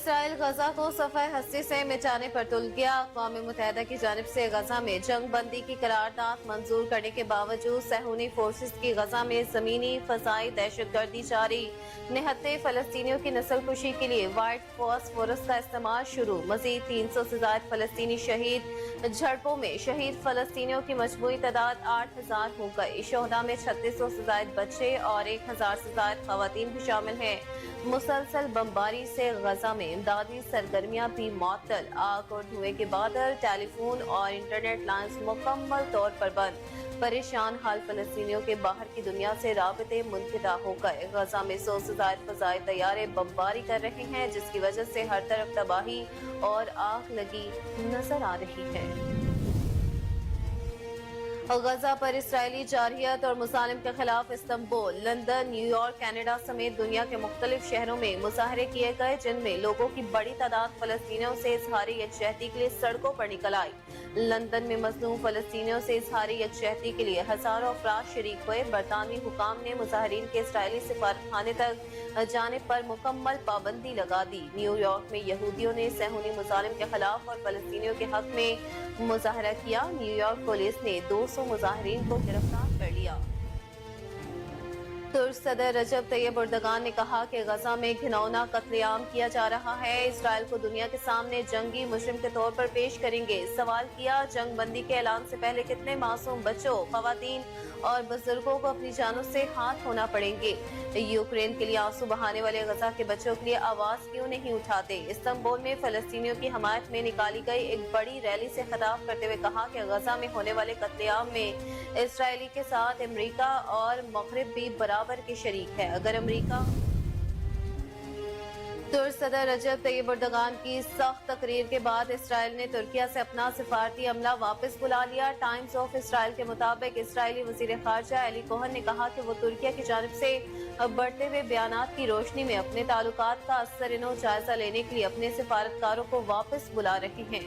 اسرائیل غزہ کو صفحہ ہستی سے مٹانے پر تل گیا۔ اقوام متحدہ کی جانب سے غزہ میں جنگ بندی کی قرارداد منظور کرنے کے باوجود صہیونی فورسز کی غزہ میں زمینی فضائی دہشت گردی جاری۔ نہتے فلسطینیوں کی نسل کشی کے لیے وائٹ فاسفورس کا استعمال شروع۔ مزید 300 سے زائد فلسطینی شہید۔ جھڑپوں میں شہید فلسطینیوں کی مجموعی تعداد 8000 ہو گئی۔ شہداء میں 3600 سے زائد بچے اور 1000 سے زائد خواتین بھی شامل ہیں۔ مسلسل بمباری سے غزہ میں امدادی سرگرمیاں بھی معطل۔ آگ اور دھوئیں کے بادل، ٹیلی فون اور انٹرنیٹ لائنز مکمل طور پر بند۔ پریشان حال فلسطینیوں کے باہر کی دنیا سے رابطے منقطع ہو گئے۔ غزہ میں 100 سے زائد فضائی طیارے بمباری کر رہے ہیں، جس کی وجہ سے ہر طرف تباہی اور آگ لگی نظر آ رہی ہے۔ غزہ پر اسرائیلی جارحیت اور مظالم کے خلاف Istanbul, London, new York, Canada سمیت دنیا کے مختلف شہروں میں مظاہرے کیے گئے، جن میں لوگوں کی بڑی تعداد فلسطینیوں سے اظہار یکجہتی کے لیے سڑکوں پر نکل آئی۔ لندن میں مظلوم فلسطینیوں سے اظہار یکجہتی کے لیے ہزاروں افراد شریک ہوئے۔ برطانوی حکام نے مظاہرین کے اسرائیلی سفارتخانے تک جانے پر مکمل پابندی لگا دی۔ نیو یارک میں یہودیوں نے صہیونی مظالم کے خلاف اور فلسطینیوں کے حق میں مظاہرہ کیا۔ نیو یارک پولیس نے 200 مظاہرین کو گرفتار کر لیا۔ ترک صدر رجب طیب اردگان نے کہا کہ غزہ میں گھناؤنا قتل عام کیا جا رہا ہے۔ اسرائیل کو دنیا کے سامنے جنگی مجرم کے طور پر پیش کریں گے۔ سوال کیا، جنگ بندی کے اعلان سے پہلے کتنے معصوم بچوں، خواتین اور بزرگوں کو اپنی جانوں سے ہاتھ دھونا پڑیں گے؟ یوکرین کے لیے آنسو بہانے والے غزہ کے بچوں کے لیے آواز کیوں نہیں اٹھاتے؟ استنبول میں فلسطینیوں کی حمایت میں نکالی گئی ایک بڑی ریلی سے خطاب کرتے ہوئے کہا کہ غزہ میں ہونے والے قتل عام میں اسرائیل کے ساتھ امریکہ اور مغرب بھی برابر کے شریک ہے۔ اگر امریکہ ترک صدر رجب طیب اردگان کی سخت تقریر کے بعد اسرائیل نے ترکیہ سے اپنا سفارتی عملہ واپس بلا لیا۔ ٹائمز آف اسرائیل کے مطابق اسرائیلی وزیر خارجہ ایلی کوہن نے کہا کہ وہ ترکیہ کی جانب سے بڑھتے ہوئے بیانات کی روشنی میں اپنے تعلقات کا ازسرنو جائزہ لینے کے لیے اپنے سفارتکاروں کو واپس بلا رہے ہیں۔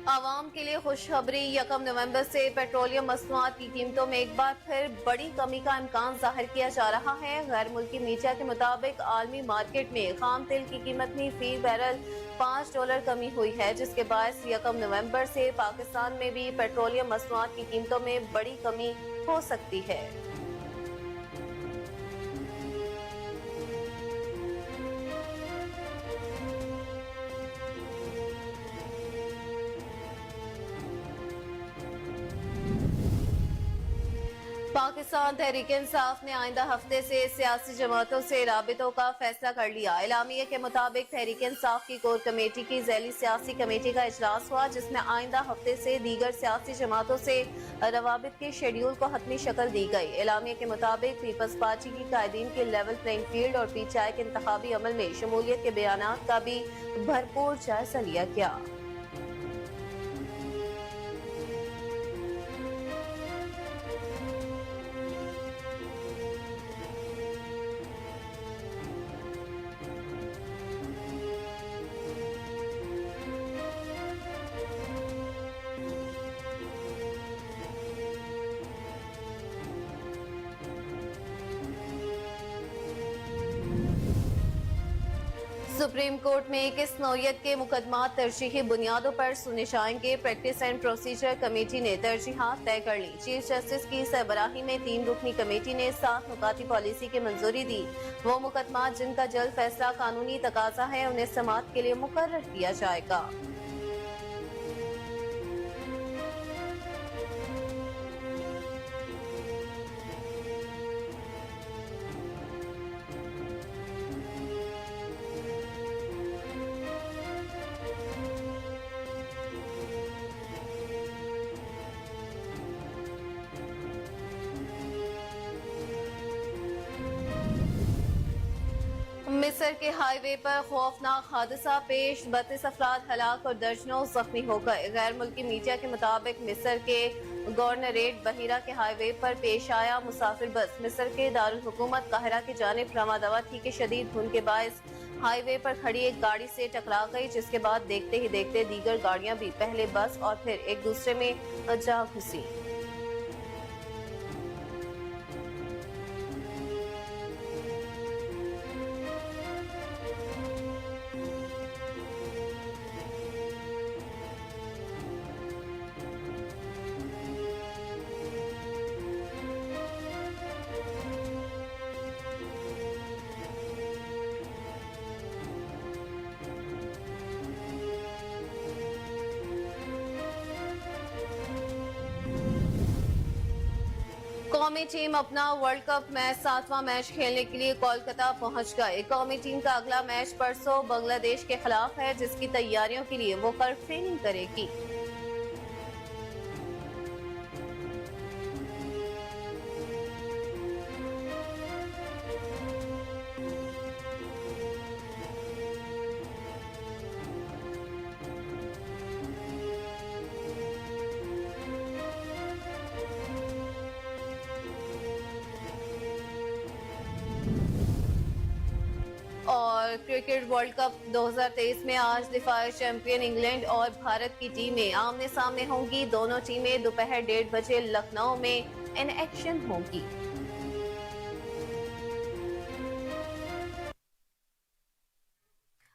عوام کے لیے خوشخبری، 1 نومبر سے پیٹرولیم مصنوعات کی قیمتوں میں ایک بار پھر بڑی کمی کا امکان ظاہر کیا جا رہا ہے۔ غیر ملکی میڈیا کے مطابق عالمی مارکیٹ میں خام تیل کی قیمت میں فی بیرل $5 کمی ہوئی ہے، جس کے باعث 1 نومبر سے پاکستان میں بھی پیٹرولیم مصنوعات کی قیمتوں میں بڑی کمی ہو سکتی ہے۔ پاکستان تحریک انصاف نے آئندہ ہفتے سے سیاسی جماعتوں سے رابطوں کا فیصلہ کر لیا۔ اعلامیے کے مطابق تحریک انصاف کی کور کمیٹی کی ذیلی سیاسی کمیٹی کا اجلاس ہوا، جس میں آئندہ ہفتے سے دیگر سیاسی جماعتوں سے روابط کے شیڈول کو حتمی شکل دی گئی۔ اعلامیے کے مطابق پیپلز پارٹی کی قائدین کے لیول پلینگ فیلڈ اور پی ٹی آئی کے انتخابی عمل میں شمولیت کے بیانات کا بھی بھرپور جائزہ لیا گیا۔ سپریم کورٹ میں کس نوعیت کے مقدمات ترجیحی بنیادوں پر سنے جائیں گے؟ پریکٹس اینڈ پروسیجر کمیٹی نے ترجیحات طے کر لی۔ چیف جسٹس کی سربراہی میں 3 رکنی کمیٹی نے 7 نکاتی پالیسی کی منظوری دی۔ وہ مقدمات جن کا جلد فیصلہ قانونی تقاضا ہے، انہیں سماعت کے لیے مقرر کیا جائے گا۔ مصر کے ہائی وے پر خوفناک حادثہ پیش، 32 افراد ہلاک اور درجنوں زخمی ہو گئے۔ غیر ملکی میڈیا کے مطابق مصر کے गवर्नरेट बहीरा के हाईवे पर पेश आया मुसाफिर बस। मिस्र के दारुल हुकूमत काहिरा की जानिब रवादवा थी कि शदीद धुंध के बायस हाईवे पर खड़ी एक गाड़ी से टकरा गई, जिसके बाद देखते ही देखते दीगर गाड़ियां भी पहले बस और फिर एक दूसरे में जा घुसी। कौमी टीम अपना वर्ल्ड कप मैच 7वां मैच खेलने के लिए कोलकाता पहुंच गए। कौमी टीम का अगला मैच परसों बांग्लादेश के खिलाफ है, जिसकी तैयारियों के लिए वो कल ट्रेनिंग करेगी। और क्रिकेट वर्ल्ड कप 2023 में आज दिफाई चैंपियन इंग्लैंड और भारत की टीमें आमने सामने होंगी। दोनों टीमें दोपहर 1:30 बजे लखनऊ में इन एक्शन होंगी।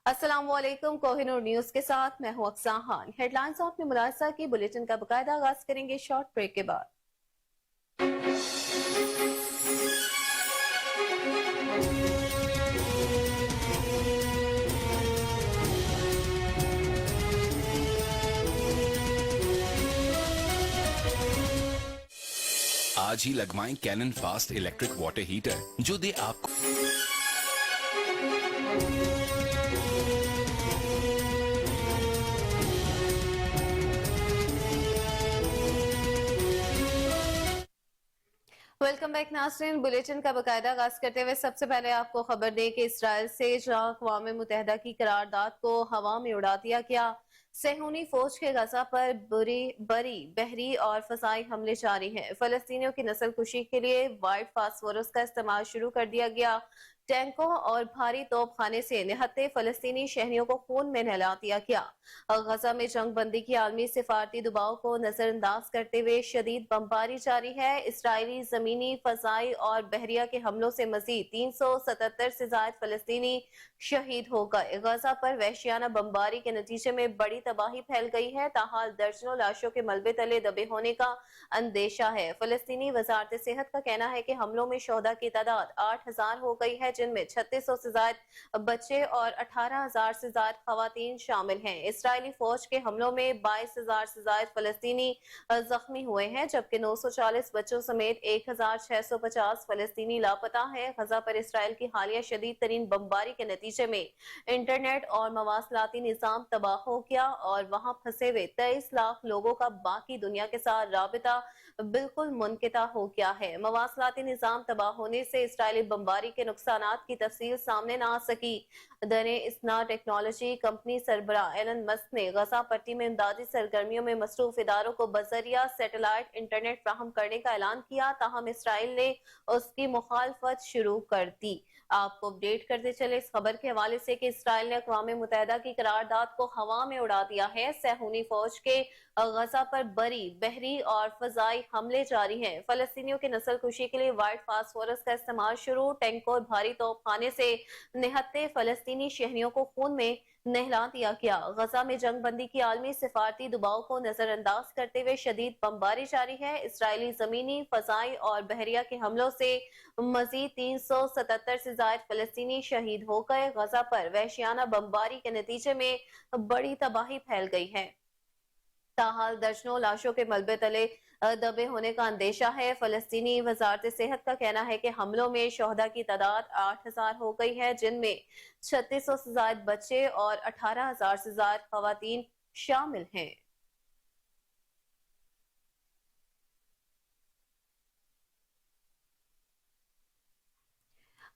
अस्सलाम वालेकुम, कोहिनूर न्यूज के साथ मैं हूं अक्सा खान। हेडलाइंस आपने मुलाहिजा की। बुलेटिन का बकायदा आगाज करेंगे शॉर्ट ब्रेक के बाद। आज ही लगवाएं Canon fast electric water heater, जो दे आपको वेलकम बैक नाज़रीन। बुलेटिन का बकायदा आगाज करते हुए सबसे पहले आपको खबर दें कि इसराइल से जहां अक़वाम मुत्तहिदा की करारदाद को हवा में उड़ा दिया गया, सेहूनी फौज के गजा पर बरी बहरी और फसाई हमले जारी हैं। फलस्तीनियों की नस्ल कुशी के लिए वाइट फास्फोरस का इस्तेमाल शुरू कर दिया गया। टैंकों और भारी तोप खाने से निहत्ते फलस्तीनी शहरियों को खून में नहला दिया गया। गजा में जंग बंदी की आलमी सिफारती दबाव को नजरअंदाज करते हुए शदीद बमबारी जारी है। इसराइली जमीनी, फजाई और बहरिया के हमलों से मजीद 377 से ज्यादा फलस्तीनी शहीद हो गए। गजा पर वहशियाना बमबारी के नतीजे में बड़ी तबाही फैल गई है। ताहाल दर्जनों लाशों के मलबे तले दबे होने का अंदेशा है। फलस्तीनी वजारत सेहत का कहना है कि हमलों में शोहदा की तादाद 8000 हो गई है, जिनमें 3600 से ज्यादा बच्चे और 18000 से ज्यादा खवातीन शामिल हैं। इसराइली फौज के हमलों में 22000 से ज्यादा फलस्तीनी जख्मी हुए हैं, जबकि 940 बच्चों समेत 1650 फलस्तीनी लापता हैं। गजा पर इसराइल की हालिया शदीद तरीन बमबारी के नतीजे में इंटरनेट और मवासलाती निजाम तबाह हो गया और वहां फंसे हुए 23 लाख लोगों का बाकी दुनिया के साथ राबिता बिल्कुल मुनक़िता हो गया है। मवासलाती निजाम तबाह होने से इसराइली बमबारी के नुकसानात की तफसील सामने न आ सकी। दरे इस्ना टेक्नोलॉजी कंपनी सरबरा एलन मस्क ने गजा पट्टी में इमदादी सरगर्मियों में मसरूफ इदारों को बजरिया सैटेलाइट इंटरनेट फ्राहम करने का ऐलान किया, ताहम इसराइल ने उसकी मुखालफत शुरू कर दी। आपको अपडेट करते चले इस खबर के हवाले से कि इसराइल ने अक़वाम मुत्तहिदा की करारदाद को हवा में उड़ा दिया है। सेहूनी फौज के गजा पर बरी, बहरी और फजाई हमले जारी हैं। फलस्तीनियों की नस्ल कुशी के लिए वाइट फास्फोरस का इस्तेमाल शुरू। टैंकों और भारी तोप खाने से निहत्ते फलस्तीनी शहरियों को खून में नहला दिया गया। गजा में जंग बंदी की आलमी सिफारती दबाव को नजरअंदाज करते हुए शदीद बमबारी जारी है। इसराइली जमीनी, फजाई और बहरिया के हमलों से मजीद 377 से ज्यादा फलस्तीनी शहीद हो गए। गजा पर वहशियाना बमबारी के नतीजे में बड़ी तबाही फैल गई है। ताहाल दर्जनों लाशों के मलबे तले दबे होने का अंदेशा है। फलस्तीनी वजारत सेहत का कहना है कि हमलों में शोहदा की तादाद 8000 हो गई है, जिनमें 3600 से ज्यादा बच्चे और 18000 से ज्यादा खवातीन शामिल हैं।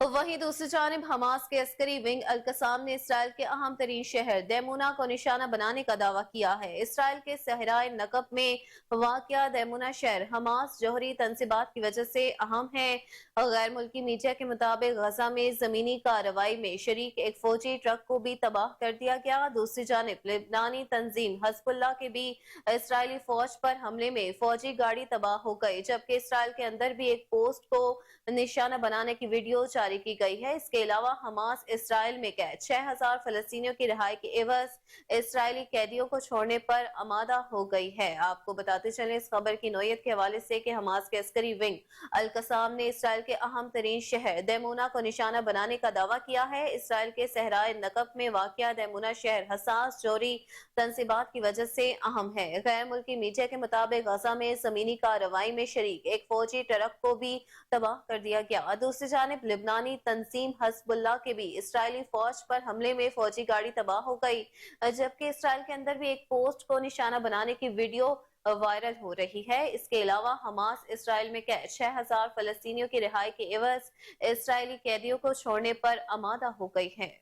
वहीं दूसरी जानिब हमास के अस्करी विंग अल-कसाम ने इसराइल के अहम तरीन शहर दैमूना को निशाना बनाने का दावा किया है। इसराइल के सहराए नकब में वाक़या दैमूना शहर हमास जौहरी तंसीबात की वजह से अहम है। गैर मुल्की मीडिया के मुताबिक गजा में जमीनी कार्रवाई में शरीक एक फौजी ट्रक को भी तबाह कर दिया गया। दूसरी जानिब लिबनानी तंजीम हिज़्बुल्लाह के भी इसराइली फौज पर हमले में फौजी गाड़ी तबाह हो गई, जबकि इसराइल के अंदर भी एक पोस्ट को निशाना बनाने की वीडियो जारी की गई है। इसके अलावा हमास इसराइल में कैद 6000 फलस्तीनियों की रिहाई के एवज इसराइली कैदियों को छोड़ने पर आमादा हो गई है। आपको बताते चले इस खबर की नोयत के हवाले से कि हमास के अस्करी विंग अल-कसाम ने इसराइल के अहम तरीन शहर दैमूना को निशाना बनाने का दावा किया है। इसराइल के सहराए नकब में वाक़या दैमूना शहर हसास जोरी तंसीबात की वजह से अहम है। गैर मुल्की मीडिया के मुताबिक गजा में जमीनी कार्रवाई में शरीक एक फौजी ट्रक को भी तबाह कर दिया गया। दूसरी जानिब लिबनानी तंजीम हिज़्बुल्लाह के भी इसराइली फौज पर हमले में फौजी गाड़ी तबाह हो गई, जबकि इसराइल के अंदर भी एक पोस्ट को निशाना बनाने की वीडियो वायरल हो रही है। इसके अलावा हमास इसराइल में कैद 6000 फलस्तीनियों की रिहाई के एवज इसराइली कैदियों को छोड़ने पर आमादा हो गई है।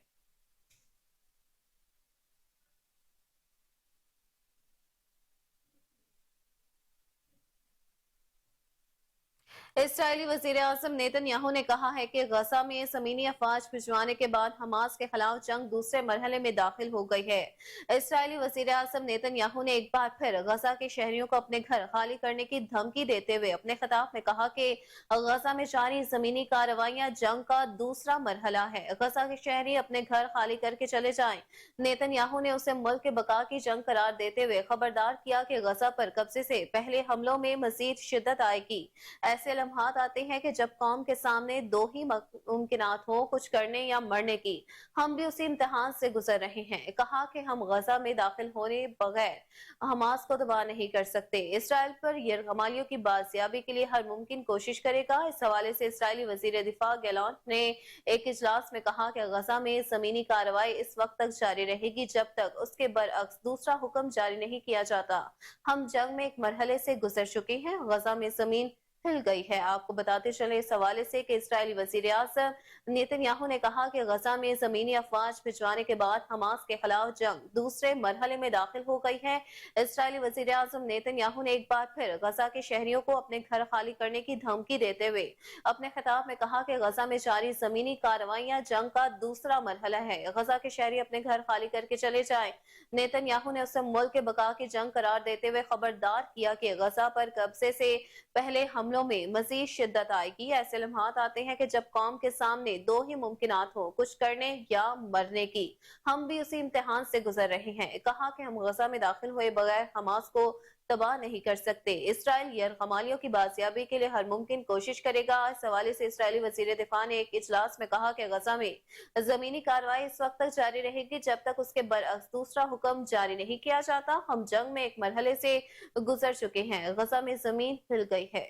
इसराइली वजीर आजम नेतन्याहू ने कहा है कि गजा में ज़मीनी अफवाज भिजवाने के बाद हमास के खिलाफ जंग दूसरे मरहले में दाखिल हो गई है। इसराइली वजीर आजम नेतन्याहू ने एक बार फिर गजा के शहरियों को अपने घर खाली करने की धमकी देते हुए अपने खिताब में कहा कि गजा में जारी जमीनी कार्रवाइयां जंग का दूसरा मरहला है। गजा के शहरी अपने घर खाली करके चले जाएं। नेतन्याहू ने उसे मुल्क के बका की जंग करार देते हुए खबरदार किया कि गजा पर कब्जे से पहले हमलों में मजीद शिद्दत आएगी। ऐसे लम्हात आते हैं कि जब कौम के सामने दो ही मुमकिनात हो, कुछ करने या मरने की। हम भी उसी इम्तिहान से गुजर रहे हैं। कहा कि हम गजा में दाखिल होने बगैर हमास को दबा नहीं कर सकते। इसराइल पर यरगमालियों की बाजियाबी के लिए हर मुमकिन कोशिश करेगा। इस हवाले से इसराइली वजीर दिफा गैलांट ने एक इजलास में कहा कि गजा में जमीनी कार्रवाई इस वक्त तक जारी रहेगी जब तक उसके बरअक्स दूसरा हुक्म जारी नहीं किया जाता। हम जंग में एक मरहले से गुजर चुके हैं। गजा में जमीन हिल गई है। आपको बताते चले इस हवाले से कि इसराइली वजीर आज़म नेतन्याहू ने कहा कि गजा में जमीनी अफवाज भिजवाने के बाद हमास के खिलाफ जंग दूसरे मरहले में दाखिल हो गई है। इसराइली वजीर आज़म नेतन्याहू ने एक बार फिर गजा के शहरियों को अपने घर खाली करने की धमकी देते हुए अपने खिताब में कहा कि गजा में जारी जमीनी कार्रवाइयां जंग का दूसरा मरहला है। गजा के शहरी अपने घर खाली करके चले जाएं। नेतन्याहू ने उसे मुल्क के बका की जंग करार देते हुए खबरदार किया कि गजा पर कब्जे से पहले हमलों में मजीद शिद्दत आएगी। ऐसे लम्हात आते हैं कि जब कौम के सामने दो ही मुमकिनात हो, कुछ करने या मरने की। हम भी उसी इम्तिहान से गुजर रहे हैं। कहा कि हम गजा में दाखिल हुए बगैर हमास को तबाह नहीं कर सकते। इसराइल यरगमालियों की बाजियाबी के लिए हर मुमकिन कोशिश करेगा। इस हवाले से इसराइली वजीर दिफा ने एक इजलास में कहा कि गजा में जमीनी कार्रवाई इस वक्त तक जारी रहेगी जब तक उसके बरअक्स दूसरा हुक्म जारी नहीं किया जाता। हम जंग में एक मरहले से गुजर चुके हैं। गजा में जमीन हिल गई है।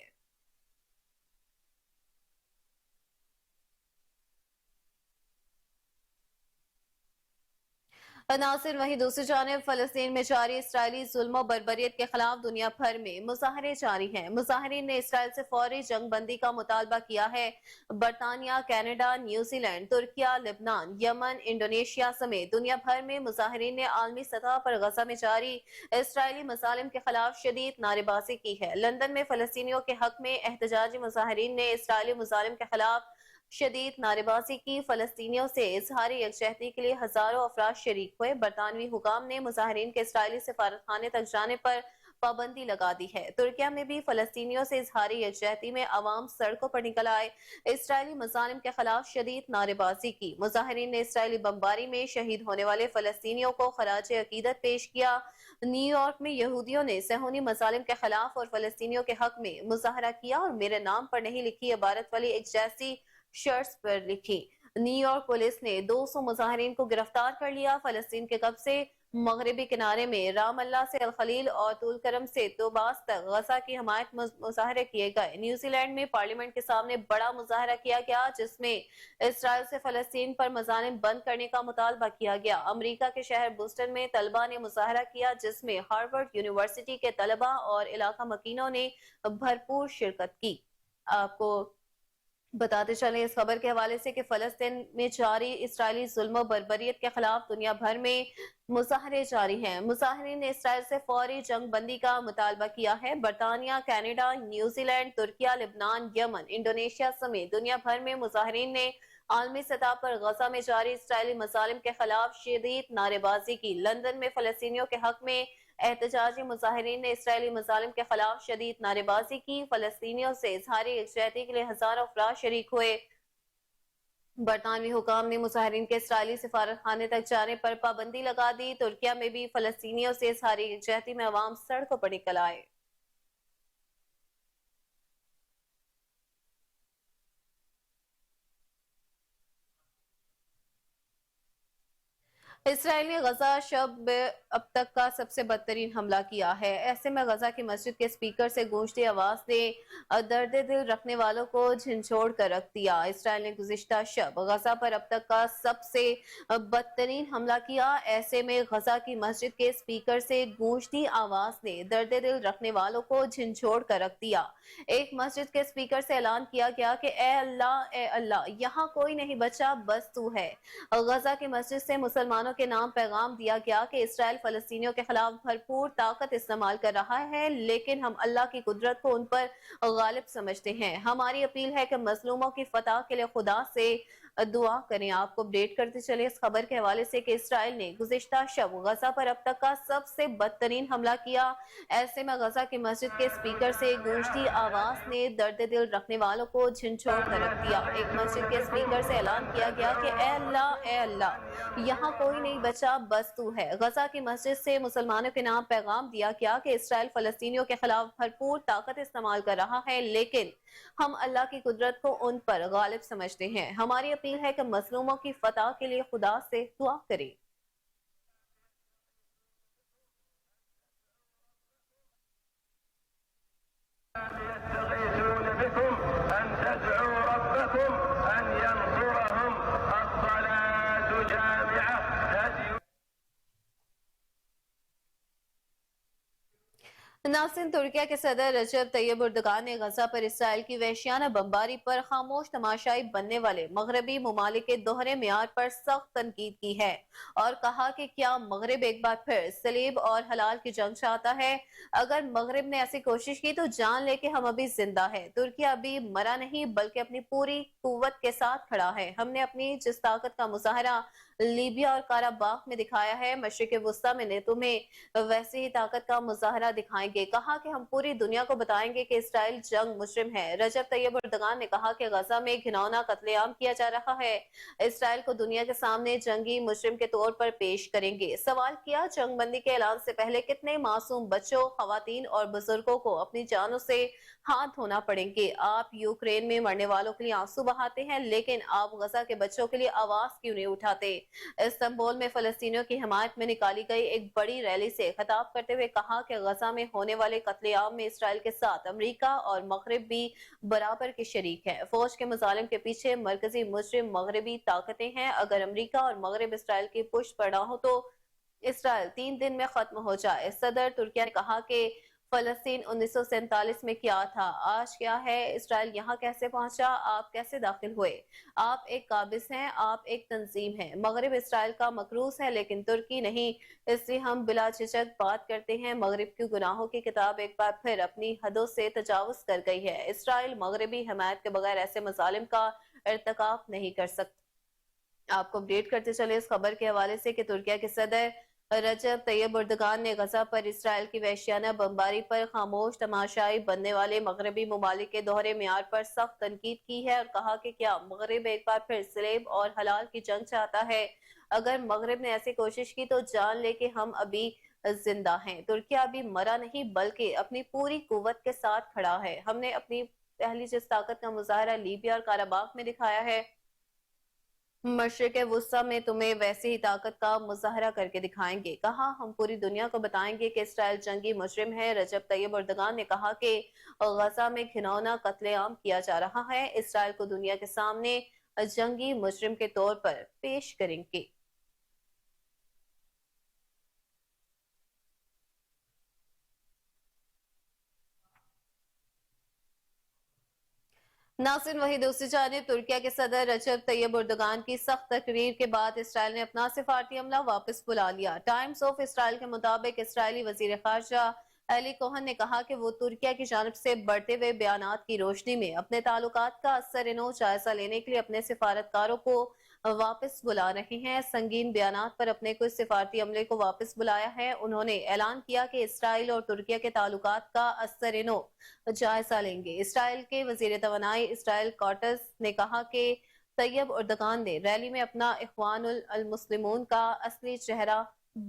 नासिर वहीं दूसरी जानिब फलस्तीन में जारी इसराइली जुल्म और बर्बरियत के खिलाफ दुनिया भर में मुजाहरे जारी हैं। मुजाहरीन ने इसराइल से फौरी जंग बंदी का मुतालबा किया है। बरतानिया, Canada, New Zealand, Türkiye, Lebanon, Yemen, Indonesia समेत दुनिया भर में मुजाहरीन ने आलमी सतह पर गजा में जारी इसराइली मसालिम के खिलाफ शदीद नारेबाजी की है। लंदन में फलस्तीनियों के हक में एहतजाजी मुजाहरीन ने इसराइली मुसालिम के खिलाफ शदीद नारेबाजी की। फलस्तीनियों से इजहारी यकजहती के लिए हजारों अफराद शरीक हुए। बरतानवी हुकाम ने मुजाहरीन के इसराइली सफारतखाने तक जाने पर पाबंदी लगा दी है। तुर्किया में भी फलस्तीनियों से इजहारी यकजहती में अवाम सड़कों पर निकल आए, इसराइली मजालिम के खिलाफ शदीद नारेबाजी की। मुजाहरीन ने इसराइली बमबारी में शहीद होने वाले फलस्तीनियों को खराज अकीदत पेश किया। न्यूयॉर्क में यहूदियों ने सहूनी मजालिम के खिलाफ और फलस्तीनियों के हक में मुजाहरा किया और मेरे नाम पर नहीं लिखी इबारत वाली एक जैसी शर्ट्स पर लिखी। न्यूयॉर्क पुलिस ने 200 मुजाहिरीन को गिरफ्तार कर लिया। फलस्तीन के कब्जे मगरबी किनारे में राम अल्लाह से अल खलील और तुल करम से तोबास तक गजा की हमायत मुजाहरे किए गए। न्यूजीलैंड में पार्लियामेंट के सामने बड़ा मुजाहरा किया गया जिसमें इसराइल से फलस्तीन पर मजालिम बंद करने का मुतालबा किया गया। अमेरिका के शहर बोस्टन में तलबा ने मुजाहरा किया जिसमें हार्वर्ड यूनिवर्सिटी के तलबा और इलाका मकीनों ने भरपूर शिरकत की। आपको बताते चले इस खबर के हवाले से कि फलस्तीन में जारी इसराइली जुल्म और बर्बरियत के खिलाफ दुनिया भर में मुजाहरे जारी हैं। मुजाहिरीन ने इसराइल से फौरी जंग बंदी का मुतालबा किया है। बरतानिया, Canada, New Zealand, Türkiye, Lebanon, Yemen, Indonesia समेत दुनिया भर में मुजाहिरीन ने आलमी सतह पर गजा में जारी इसराइली मजालिम के खिलाफ शदीद नारेबाजी की। लंदन में फलस्तीनियों के हक में एहतजाजी मुजाहिरीन ने इसराइली मजालिम के खिलाफ शदीद नारेबाजी की। फलस्तीनियों से इजहार यकजहती के लिए हजारों अफराद शरीक हुए। बरतानवी हुकाम ने मुजाहिरीन के इसराइली सिफारत खाने तक जाने पर पाबंदी लगा दी। तुर्किया में भी फलस्तीनियों से इजहार यकजहती में अवाम सड़कों पर निकल आए। इसराइल ने गजा शब अब तक का सबसे बदतरीन हमला किया है। ऐसे में गजा की मस्जिद के स्पीकर से गूंजती आवाज ने दर्द दिल रखने वालों को झंझोड़ कर रख दिया। इसराइल ने गुज़िश्ता शब गजा पर अब तक का सबसे बदतरीन हमला किया। ऐसे में गजा की मस्जिद के स्पीकर से गूंजती आवाज ने दर्द दिल रखने वालों को झंझोड़ कर रख दिया। एक मस्जिद के स्पीकर से ऐलान किया गया कि ए अल्लाह, यहाँ कोई नहीं बचा, बस तू है। गजा की मस्जिद से मुसलमानों के नाम पैगाम दिया गया कि इसराइल फलस्तीनियों के खिलाफ भरपूर ताकत इस्तेमाल कर रहा है, लेकिन हम अल्लाह की कुदरत को उन पर गालिब समझते हैं। हमारी अपील है कि मजलूमों की फतह के लिए खुदा से दुआ करें। आपको अपडेट करते चले इस खबर के हवाले से कि इसराइल ने गुज़िश्ता शब गजा पर अब तक का सबसे बदतरीन हमला किया। ऐसे में गजा की मस्जिद के स्पीकर से गूंजती आवाज ने दर्द दिल रखने वालों को झंझोड़ कर रख दिया। एक मस्जिद के स्पीकर से ऐलान किया गया कि ए अल्लाह, यहाँ कोई नहीं बचा, बस तू है। गजा की मस्जिद से मुसलमानों के नाम पैगाम दिया गया कि इसराइल फलस्तीनियों के खिलाफ भरपूर ताकत इस्तेमाल कर रहा है, लेकिन हम अल्लाह की कुदरत को उन पर गालिब समझते हैं। हमारी अपील है कि मजलूमों की फतह के लिए खुदा से दुआ करें। नासिन, तुर्किया के सदर रजब तैयब एर्दोगान ने गजा पर इसराइल की वहशियाना बमबारी पर खामोश तमाशाई बनने वाले मगरबी ममालिक के दोहरे मियार पर सख्त तनकीद की है और कहा कि क्या मगरब एक बार फिर सलीब और हलाल की जंग चाहता है? अगर मगरब ने ऐसी कोशिश की तो जान ले कि हम अभी जिंदा है। तुर्किया अभी मरा नहीं बल्कि अपनी पूरी कुव्वत के साथ खड़ा है। हमने अपनी जिस ताकत का मुजाहरा लीबिया और काराबाख में दिखाया है, मशरिक वुस्ता में तुम्हें वैसे ही ताकत का मुजाहरा दिखाएंगे। कहा कि हम पूरी दुनिया को बताएंगे कि इसराइल जंग मुजरिम है। रजब तैयब एर्दोगान ने कहा कि गजा में घिनौना कत्लेआम किया जा रहा है। इसराइल को दुनिया के सामने जंगी मुजरिम के तौर पर पेश करेंगे। सवाल किया, जंग बंदी के ऐलान से पहले कितने मासूम बच्चों, खवातीन और बुजुर्गों को अपनी जानों से हाथ धोना पड़ेंगे? आप यूक्रेन में मरने वालों के लिए आंसू बहाते हैं, लेकिन आप गजा के बच्चों के लिए आवाज क्यों नहीं उठाते? इस्तांबुल में फलस्तीनियों की हिमायत में निकाली गई एक बड़ी रैली से खिताब करते हुए कहा कि गजा में होने वाले कत्लेआम में इसराइल के साथ अमेरिका और मगरब भी बराबर के शरीक हैं। फौज के मजालिम के पीछे मरकजी मुजरिम मगरबी ताकतें हैं। अगर अमेरिका और मगरब इसराइल की पुष्ट पर न हो तो इसराइल 3 दिन में खत्म हो जाए। सदर तुर्किया ने कहा कि फलस्तीन 1947 में क्या था, आज क्या है, इसराइल यहाँ कैसे पहुंचा, आप कैसे दाखिल हुए? आप एक काबिज हैं, आप एक तंजीम हैं। मगरब इसराइल का मकरूज है लेकिन तुर्की नहीं, इसलिए हम बिला झिझक बात करते हैं। मगरब की गुनाहों की किताब एक बार फिर अपनी हदों से तजावुज कर गई है। इसराइल मगरबी हिमायत के बगैर ऐसे मजालिम का इर्तिकाब नहीं कर सकता। आपको अपडेट करते चले इस खबर के हवाले से कि तुर्किया के सदर रजब तैयब एर्दोगान ने गजा पर इसराइल की वहशियाना बमबारी पर खामोश तमाशाई बनने वाले मगरबी ममालिक के दोहरे मियार पर सख्त तनकीद की है और कहा कि क्या मगरब एक बार फिर सलेब और हलाल की जंग चाहता है? अगर मगरब ने ऐसी कोशिश की तो जान ले कि हम अभी जिंदा हैं। तुर्किया अभी मरा नहीं बल्कि अपनी पूरी कुव्वत के साथ खड़ा है। हमने अपनी पहली जिस ताकत का मुजाहरा लीबिया और काराबाख में दिखाया है, मशरिक वुस्ता में तुम्हें वैसे ही ताकत का मुजाहरा करके दिखाएंगे। कहा, हम पूरी दुनिया को बताएंगे कि इसराइल जंगी मुजरिम है। रजब तैयब एर्दोगान ने कहा कि गजा में घिनौना कत्लेआम किया जा रहा है। इसराइल को दुनिया के सामने जंगी मुजरिम के तौर पर पेश करेंगे। नासिर वही दूसरी जानिब तुर्किया के सदर रजब तैयब एर्दोगान की सख्त तकरीर के बाद इसराइल ने अपना सिफारती अमला वापस बुला लिया। टाइम्स ऑफ इसराइल के मुताबिक इसराइली वजीर खारजा एली कोहन ने कहा कि वो तुर्किया की जानिब से बढ़ते हुए बयानात की रोशनी में अपने ताल्लुकात का असर-ए-नौ जायजा लेने के लिए अपने सिफारतकारों को वापस बुला रहे हैं। संगीन बयानात पर अपने कुछ सिफारती अमले को वापस बुलाया है। उन्होंने ऐलान किया कि इसराइल और तुर्किया के ताल्लुकात का असर-ए-नौ जायजा लेंगे। इसराइल के वजीर तवानाई इसराइल कॉटस ने कहा कि तैयब एर्दोगान ने रैली में अपना इख्वानुल मुस्लिमून का असली चेहरा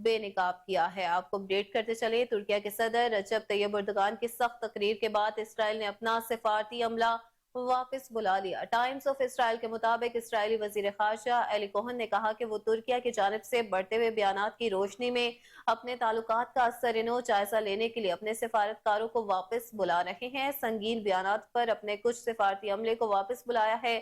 बेनकाब किया है। आपको अपडेट करते चले, तुर्किया के सदर रजब तैयब एर्दोगान की सख्त तकरीर के बाद इसराइल ने अपना सिफारती अमला वापस बुला लिया। टाइम्स ऑफ इसराइल के मुताबिक इसराइली वजीर खारजा एली कोहन ने कहा कि वो तुर्किया की जानिब से बढ़ते हुए बयानात की रोशनी में अपने ताल्लुकात का असर-ए-नौ जायजा लेने के लिए अपने सिफारतकारों को वापस बुला रहे हैं। संगीन बयानात पर अपने कुछ सिफारती अमले को वापस बुलाया है।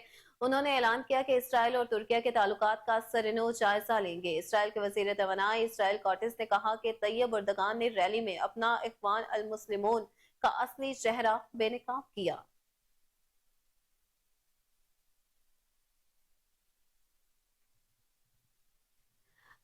उन्होंने ऐलान किया कि इसराइल और तुर्किया के ताल्लुकात का असर-ए-नौ जायजा लेंगे। इसराइल के वजीर तवानाई इसराइल कॉटिस ने कहा कि तैयब एर्दोगान ने रैली में अपना इख्वान अल मुस्लिमून का असली चेहरा बेनकाब किया।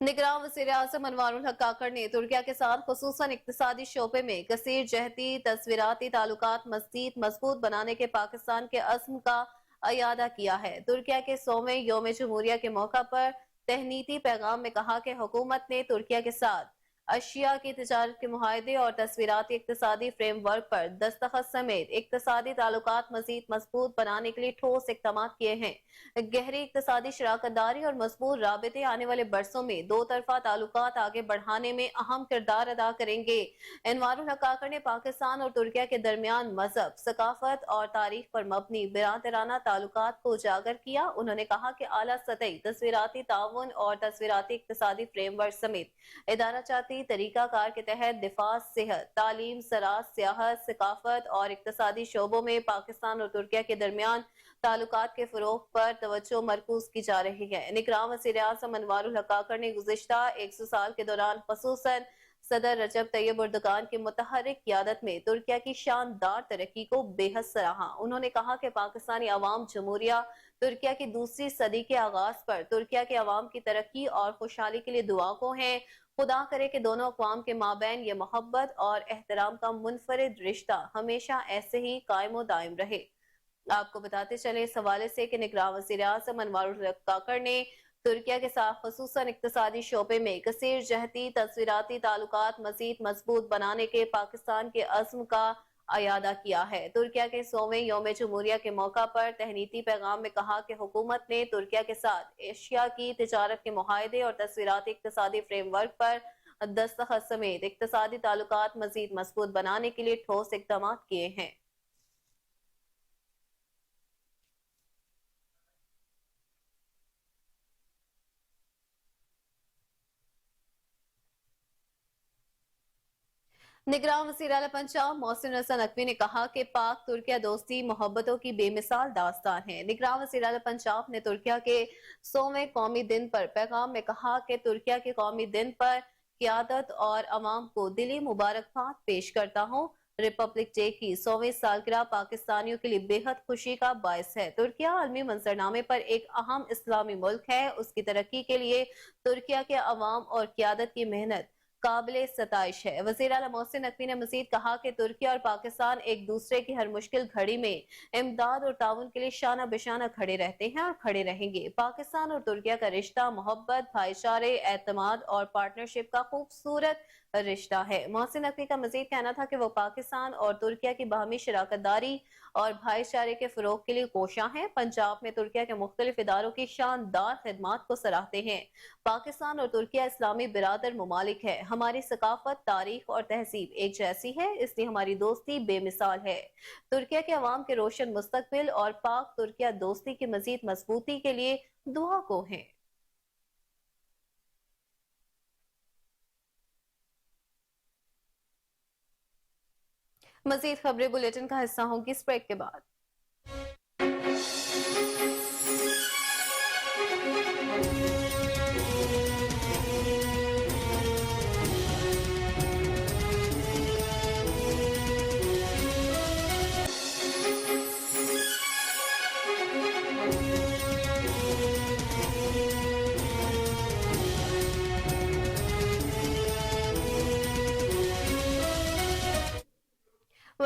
निगरान वज़ीर आज़म अनवारुल हक काकड़ ने तुर्किया के साथ खुसूसन इक्तिसादी शोबे में कसीर जहती तस्वीराती ताल्लुकात मज़ीद मजबूत बनाने के पाकिस्तान के अज़्म का अयादा किया है। तुर्किया के 100वें यौम जमहूरिया के मौका पर तहनीती पैगाम में कहा कि हुकूमत ने तुर्किया के साथ अशिया की तिजारत के मुआहदे और तस्वीराती इक्तिसादी फ्रेमवर्क पर दस्तखत समेत इक्तिसादी ताल्लुकात मजीद मजबूत बनाने के लिए ठोस इक़दाम किए हैं। गहरी इक्तिसादी शराकतदारी और मजबूत राबते आने वाले बरसों में दो तरफा ताल्लुकात आगे बढ़ाने में अहम किरदार अदा करेंगे। अनवारुल हक काकड़ ने पाकिस्तान और तुर्किया के दरमियान मजहब, सकाफत और तारीख पर मबनी बिरादराना ताल्लुकात को उजागर किया। उन्होंने कहा कि आला सतही तस्वीराती ताउन और तस्वीराती इक्तिसादी फ्रेमवर्क समेत इदारा चाहती तरीका कार के तहत दिफा, सेहत, तालीम, ज़राअत, सियाहत, सकाफत और इक्तिसादी शोबों में पाकिस्तान और तुर्किया के दरमियान ताल्लुकात के फरोग पर तवज्जो मरकूज की जा रही है। निगरान वज़ीर आज़म अनवारुल हक काकड़ ने गुज़िश्ता 100 साल के दौरान ख़ुसूसन सदर रजब तैयब एर्दोगान की मुतहर्रिक क़ियादत में तुर्किया की शानदार तरक्की को बेहद सराहा। उन्होंने कहा कि पाकिस्तानी अवाम जमहूरिया तुर्किया की दूसरी सदी के आगाज पर तुर्किया के अवाम की तरक्की और खुशहाली के लिए दुआ को हैं। खुदा करे कि दोनों अक़वाम के माबैन ये मोहब्बत और एहतराम का मुनफरिद रिश्ता हमेशा ऐसे ही कायम व दायम रहे। आपको बताते चले इस हवाले से कि निगरान वज़ीर आज़म अनवारुल हक काकड़ ने तुर्किया के साथ खुसूसन इक्तिसादी शोबे में कसीर जहती तस्वीराती ताल्लुकात मजीद मजबूत बनाने के पाकिस्तान के अज़्म का अयादा किया है। तुर्किया के 100वें यौम जमहूरिया के मौका पर तहनीती पैगाम में कहा कि हुकूमत ने तुर्किया के साथ एशिया की तिजारत के मुआहदे और तस्वीराती इक्तिसादी फ्रेमवर्क पर दस्तखत समेत इक्तिसादी ताल्लुकात मजीद मजबूत बनाने के लिए ठोस इक़दाम किए हैं। निगरान वज़ीर आला पंजाब मोहसिन हसन नकवी ने कहा कि पाक तुर्किया दोस्ती मोहब्बतों की बेमिसाल दास्तान है। निगरान वज़ीर आला पंजाब ने तुर्किया के 100वें कौमी दिन पर पैगाम में कहा कि तुर्किया के कौमी दिन पर क़ियादत और अवाम को दिली मुबारकबाद पेश करता हूँ। रिपब्लिक डे की 100वीं सालगिरह पाकिस्तानियों के लिए बेहद खुशी का बायस है। तुर्किया आलमी मंजरनामे पर एक अहम इस्लामी मुल्क है। उसकी तरक्की के लिए तुर्किया के अवाम और क़ियादत की मेहनत काबिले सताइश है। वज़ीर आला मोहसिन नकवी ने मज़ीद कहा कि तुर्किया और पाकिस्तान एक दूसरे की हर मुश्किल घड़ी में इमदाद और ताउन के लिए शाना बिशाना खड़े रहते हैं और खड़े रहेंगे। पाकिस्तान और तुर्किया का रिश्ता मोहब्बत, भाईचारे, एतमाद और पार्टनरशिप का खूबसूरत रिश्ता है। मोहसिन नकवी का मज़ीद कहना था कि वो पाकिस्तान और तुर्किया की बाहमी शराकतदारी और भाईचारे के फरोग के लिए कोशां हैं। पंजाब में तुर्किया के मुख्तलिफ इदारों की शानदार खिदमात को सराहते हैं। पाकिस्तान और तुर्किया इस्लामी बिरादर मुमालिक है। हमारी सकाफत, तारीख और तहजीब एक जैसी है, इसलिए हमारी दोस्ती बेमिसाल है। तुर्किया के अवाम के रोशन मुस्तकबिल और पाक तुर्किया दोस्ती की मजीद मजबूती के लिए दुआ को है। मजीद खबरें बुलेटिन का हिस्सा होंगी इस ब्रेक के बाद।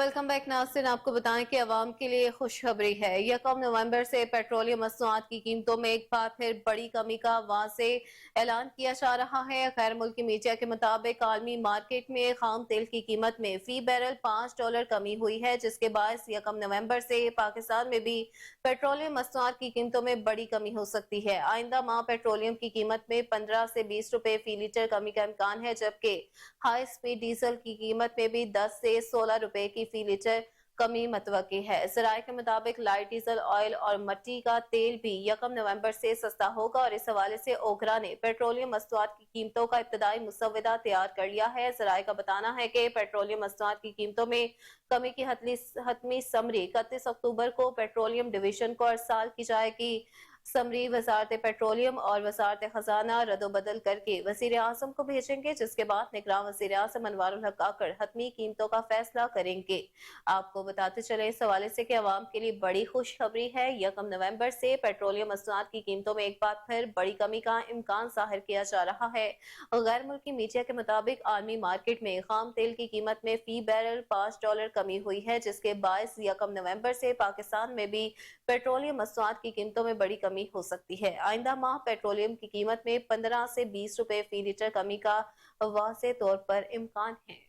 वेलकम बैक नाज़रीन। आपको बताएं कि अवाम के लिए खुशखबरी है। 1 नवंबर से पेट्रोलियम मसनूआत की कीमतों में एक बार फिर बड़ी कमी का वाज़े ऐलान किया जा रहा है। गैर मुल्की मीडिया के मुताबिक आलमी मार्केट में खाम तेल की कीमत में फी बैरल $5 कमी हुई है, जिसके बायस 1 नवंबर से पाकिस्तान में भी पेट्रोलियम मसनूआत की कीमतों में बड़ी कमी हो सकती है। आइंदा माह पेट्रोलियम की कीमत में 15 से 20 रुपए फी लीटर कमी का इम्कान है, जबकि हाई स्पीड डीजल की कीमत में भी 10 से 16 रुपए की फी लीटर कमी मतवक्की है। ज़राए के मुताबिक लाइट डीजल ऑयल और मट्टी का तेल भी 1 नवंबर से सस्ता होगा और इस हवाले से ओगरा ने पेट्रोलियम मसनूआत की कीमतों का इब्तदाई मुसव्वदा तैयार कर लिया है। ज़राए का बताना है कि पेट्रोलियम मसनूआत की कीमतों में कमी की हतमी समरी 31 अक्टूबर को पेट्रोलियम डिवीजन को अरसाल की जाएगी। समरी वजारत पेट्रोलियम और वजारत खजाना रद्दोबदल करके वजीर आजम को भेजेंगे, जिसके बाद निगरान वजीर आजम अनवारुल हक आकर हतमी कीमतों का फैसला करेंगे। आपको बताते चले इस हवाले से कि अवाम के लिए बड़ी खुशखबरी है। 1 नवंबर से पेट्रोलियम मसनूआत की कीमतों में एक बार फिर बड़ी कमी का इम्कान जाहिर किया जा रहा है। गैर मुल्की मीडिया के मुताबिक आलमी मार्केट में खाम तेल की कीमत में फी बैरल $5 कमी हुई है, जिसके बायस 1 नवंबर से पाकिस्तान में भी पेट्रोलियम मसनूआत की कीमतों में बड़ी कमी हो सकती है। आइंदा माह पेट्रोलियम की कीमत में 15 से 20 रुपए फी लीटर कमी का वाज़े तौर पर इम्कान है।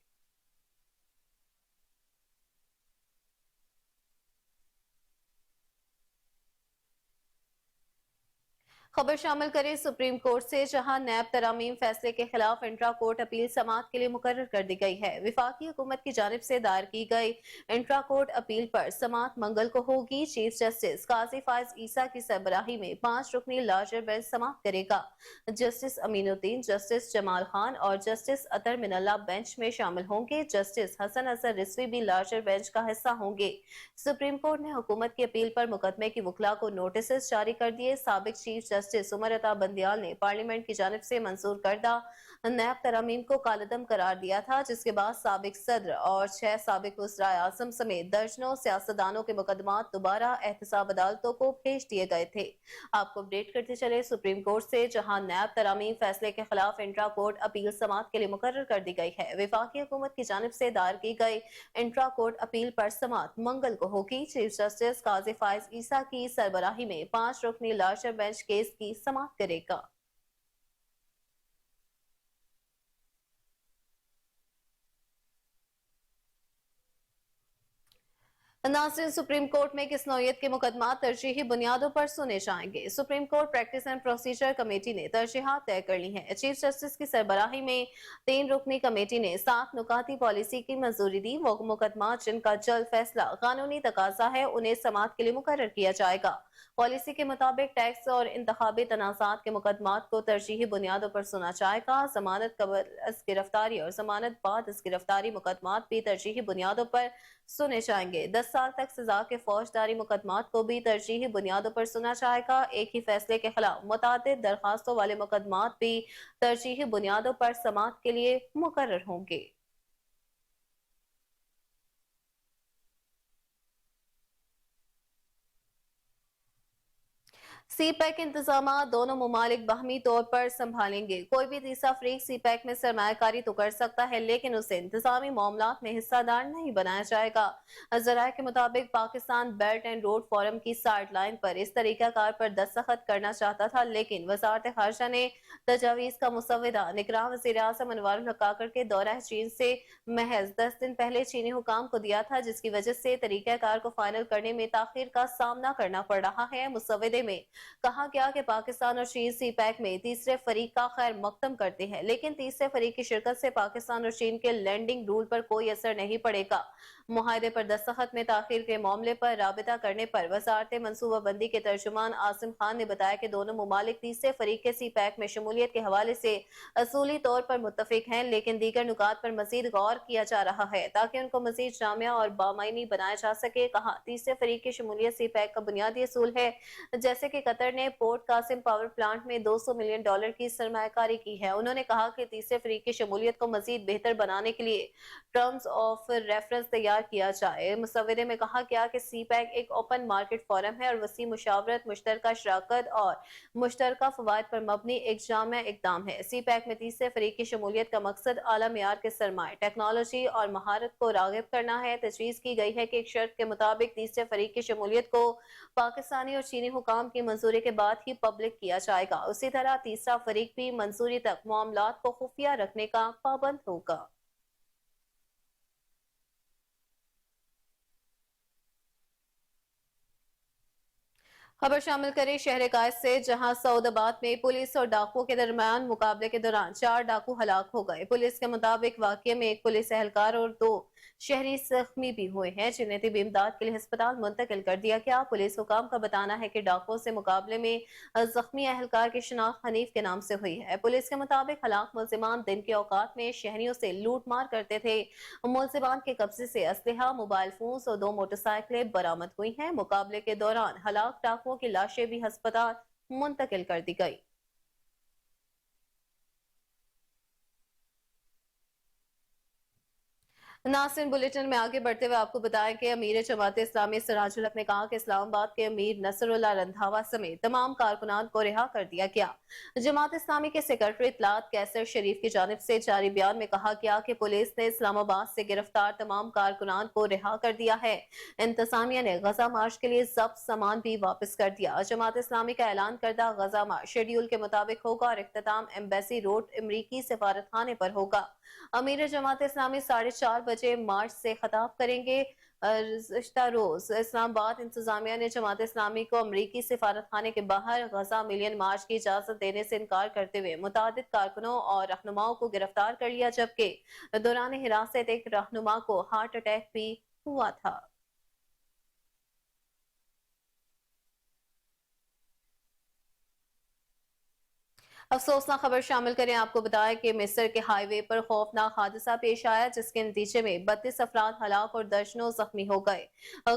खबर शामिल करें सुप्रीम कोर्ट से, जहां नैब तरामीम फैसले के खिलाफ इंट्रा कोर्ट अपील समाअत के लिए मुकर्रर कर दी गई है। विफाकी हुकूमत की जानिब से दायर की गई इंट्रा कोर्ट अपील पर समाअत मंगल को होगी। चीफ जस्टिस काजी फायज ईसा की सरबराही में 5 रुकनी लार्जर बेंच समाअत करेगा। जस्टिस अमीनुद्दीन, जस्टिस जमाल खान और जस्टिस अतर मिनल्ला बेंच में शामिल होंगे। जस्टिस हसन अजहर रिजवी भी लार्जर बेंच का हिस्सा होंगे। सुप्रीम कोर्ट ने हुकूमत की अपील पर मुकदमे की वकला को नोटिस जारी कर दिए। साबिक चीफ जस्टिस उमर अता बंदियाल ने पार्लियामेंट की जानिब से मंजूर करदा नैब तरामीम को कालदम करार दिया था, जिसके बाद साबिक सदर और 6 साबिक वज़राए आज़म समेत दर्जनों सियासतदानों के मुकदमात दोबारा एहतसाब अदालतों को भेज दिए गए थे। आपको अपडेट करते चले सुप्रीम कोर्ट से, जहां नैब तरामीम फैसले के खिलाफ इंट्रा कोर्ट अपील समाअत के लिए मुकर्रर कर दी गई है। विफाकी हुकूमत की जानिब से दायर की गई इंट्रा कोर्ट अपील पर समाअत मंगल को होगी। चीफ जस्टिस काजी फायज ईसा की सरबराही में 5 रुकनी लार्जर बेंच केस की समाअत करेगा। नाज़रीन, सुप्रीम कोर्ट में किस नौयत के मुकदमा तरजीही बुनियादों पर सुने जाएंगे। Supreme court practice and procedure committee ने तरजीहात तय कर ली हैं। चीफ जस्टिस की सरबराही में 3 रुकनी कमेटी ने 7 नुकाती पॉलिसी की मंजूरी दी। वो मुकदमा जिनका जल्द फैसला कानूनी तकाजा है, उन्हें समाअत के लिए मुकर्रर किया जाएगा। पॉलिसी के मुताबिक टैक्स और इंतखाबी तनाज़ात के मुकदमात को तरजीही बुनियादों पर सुना जाएगा। जमानत कबल अज गिरफ्तारी और जमानत बाद अज गिरफ्तारी मुकदमात भी तरजीही बुनियादों पर सुने जाएंगे। 10 साल तक सजा के फौजदारी मुकदमात को भी तरजीही बुनियादों पर सुना जाएगा। एक ही फैसले के खिलाफ मुतादिद दरखास्तों वाले मुकदमात भी तरजीही बुनियादों पर समाअत के लिए मुकर्रर होंगे। सी पैक इंतजाम दोनों मुमालिक बाहमी तौर पर संभालेंगे। कोई भी तीसरा फरीक सी पैक में सरमायाकारी तो कर सकता है, लेकिन उसे इंतजामी मामलात में हिस्सादार नहीं बनाया जाएगा। जराये के मुताबिक Pakistan belt and road forum की साइड लाइन पर इस तरीकाकार पर दस्तखत करना चाहता था, लेकिन वजारत खारजा ने तजावीज का मुसव्वदा निगरान वज़ीर आज़म अनवारुल हक आकर के दौरा चीन से महज 10 दिन पहले चीनी हुकाम को दिया था, जिसकी वजह से तरीकाकार को फाइनल करने में ताखीर का सामना करना पड़ रहा है। मुसव्वदे में कहा गया कि पाकिस्तान और चीन सी पैक में तीसरे फरीक का खैर मकदम करते हैं, लेकिन तीसरे फरीक की शिरकत से पाकिस्तान और चीन के लैंडिंग रूल पर कोई असर नहीं पड़ेगा। मुआहदे पर दस्तखत में ताखीर के मामले पर राबिता करने पर वजारत मनसूबाबंदी के तर्जुमान आसिम खान ने बताया कि दोनों मुमालिक तीसरे फरीक के सी पैक में शमूलियत के हवाले से असूली तौर पर मुत्तफिक हैं, लेकिन दीगर नुकात पर मजीद गौर किया जा रहा है ताकि उनको मजीद जामिया और बामायनी बनाया जा सके। कहा, तीसरे फरीक की शमूलियत सी पैक का बुनियादी असूल है, जैसे कि कतर ने पोर्ट कासिम पावर प्लांट में $200 मिलियन की सरमायाकारी की है। उन्होंने कहा कि तीसरे फरीक की शमूलियत को मजीद बेहतर बनाने के लिए टर्म्स ऑफ रेफरेंस तैयार تیار کیا جائے۔ مصورے میں کہا گیا کہ سی پیک ایک اوپن مارکیٹ فورم ہے اور وسیع مشاورت، مشترکہ شراکت اور مشترکہ فوائد پر مبنی ایک جامع اقدام ہے۔ سی پیک میں تیسرے فریق کی شمولیت کا مقصد اعلیٰ معیار کے سرمائے، ٹیکنالوجی اور مہارت کو راغب کرنا ہے۔ تجویز کی گئی ہے کہ ایک شرط کے مطابق تیسرے فریق کی شمولیت کو پاکستانی اور چینی حکام کی منظوری کے بعد ہی پبلک کیا جائے گا۔ اسی طرح تیسرا فریق بھی منظوری تک معاملات کو خفیہ رکھنے کا پابند ہوگا۔ خبر شامل کریں شہر قائد سے، جہاں سعود آباد میں پولیس اور ڈاکوؤں کے درمیان مقابلے کے دوران 4 ڈاکو ہلاک ہو گئے۔ پولیس کے مطابق واقعے میں ایک پولیس اہلکار اور 2 شہری زخمی بھی ہوئے ہیں، جنہیں طبی امداد کے لیے ہسپتال منتقل کر دیا گیا۔ پولیس حکام کا بتانا ہے کہ ڈاکوؤں سے مقابلے میں زخمی اہلکار کی شناخت حنیف کے نام سے ہوئی ہے۔ پولیس کے مطابق ہلاک ملزمان دن کے اوقات میں شہریوں سے لوٹ مار کرتے تھے۔ ملزمان کے قبضے سے اسلحہ، موبائل فونز اور 2 موٹر سائیکلیں برآمد ہوئی ہیں۔ مقابلے کے دوران ہلاک ڈاکوؤں کی لاشیں بھی ہسپتال منتقل کر دی گئی۔ ناظرین، بلیٹن میں آگے بڑھتے ہوئے آپ کو بتائیں کہ امیر جماعت اسلامی سراج الحق نے کہا کہ اسلام آباد کے امیر نصر اللہ رندھاوا سمیت تمام کارکنان کو رہا کر دیا گیا۔ جماعت اسلامی کے سیکرٹری اطلاعات کیسر شریف کی جانب سے جاری بیان میں کہا گیا کہ پولیس نے اسلام آباد سے گرفتار تمام کارکنان کو رہا کر دیا ہے۔ انتظامیہ نے غزہ مارچ کے لیے ضبط سامان بھی واپس کر دیا۔ جماعت اسلامی کا اعلان کردہ غزہ مارچ شیڈیول کے مطابق ہوگا اور اختتام ایمبیسی روڈ امریکی سفارت خانے پر ہوگا۔ امیر جماعت اسلامی 4:30 بجے مارچ سے خطاب کریں گے۔ گزشتہ روز اسلام آباد انتظامیہ نے جماعت اسلامی کو امریکی سفارت خانے کے باہر غزہ ملین مارچ کی اجازت دینے سے انکار کرتے ہوئے متعدد کارکنوں اور رہنماؤں کو گرفتار کر لیا، جبکہ دوران حراست ایک رہنما کو ہارٹ اٹیک بھی ہوا تھا۔ افسوسناک خبر شامل کریں، آپ کو بتائیں کہ مصر کے ہائی وے پر خوفناک حادثہ پیش آیا، جس کے نتیجے میں 32 افراد ہلاک اور درجنوں زخمی ہو گئے۔